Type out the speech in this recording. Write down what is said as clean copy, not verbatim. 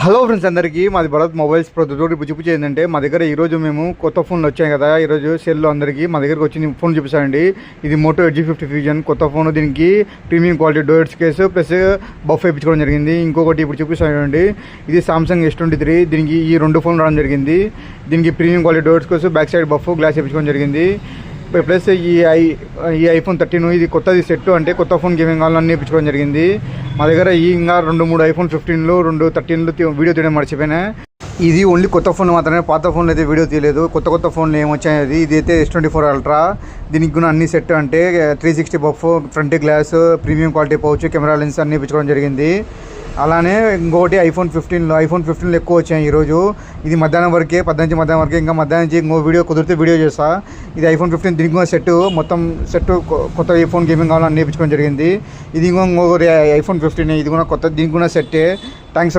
Hello friends అందరికీ మాది Bharat mobiles Proddatur పుచ్చిపుచ్చి ఏంటంటే మా దగ్గర ఈరోజు మేము కొత్త ఫోన్లు వచ్చాయి కదా. ఈరోజు సేల్లో అందరికీ మా దగ్గరకు వచ్చి ఫోన్ చూపిస్తానండి. ఇది మోటో Edge50 ఫ్యూజన్ కొత్త ఫోన్. దీనికి premium quality doors case plus buff వేయించుకోవడం జరిగింది. ఇంకొకటి ఇప్పుడు చూపిస్తానండి, ఇది సామ్సంగ్ S23. దీనికి ఈ రెండు ఫోన్లు రావడం జరిగింది. దీనికి premium quality doors case back side buff glass వేయించుకోవడం జరిగింది. ప్లస్ ఈ iPhone 13 ఇది కొత్తది సెట్, అంటే కొత్త ఫోన్ గేమింగ్ కావాలని నేర్పించుకోవడం జరిగింది. మా దగ్గర ఇంకా 2-3 iPhone 15లు 2 13లు వీడియో తీయడం మర్చిపోయినా. ఇది ఓన్లీ కొత్త ఫోన్ మాత్రమే, పాత ఫోన్లో అయితే వీడియో తీయలేదు. కొత్త ఫోన్లు ఏమొచ్చాయి, ఇది అయితే S24 అల్ట్రా. దీనికి కూడా అన్ని సెట్, అంటే 360 buff, front glass, premium quality pouch, camera lens అన్ని ఇప్పించుకోవడం జరిగింది. అలానే ఇంకోటి iPhone 15లో ఎక్కువ వచ్చాయి ఈరోజు. ఇది మధ్యాహ్నం వరకే, 18 మధ్యాహ్నం వరకే. ఇంకా మధ్యాహ్నం నుంచి ఇంకో వీడియో కుదిరితే వీడియో చేస్తా. ఇది iPhone 15 దీనికి కూడా సెట్, మొత్తం సెట్ కొత్త iPhone గేమింగ్ కావాలని నేర్పించుకోవడం జరిగింది. ఇది ఇంకో iPhone 15, ఇది కూడా కొత్త, దీనికి కూడా సెట్టే. థ్యాంక్స్.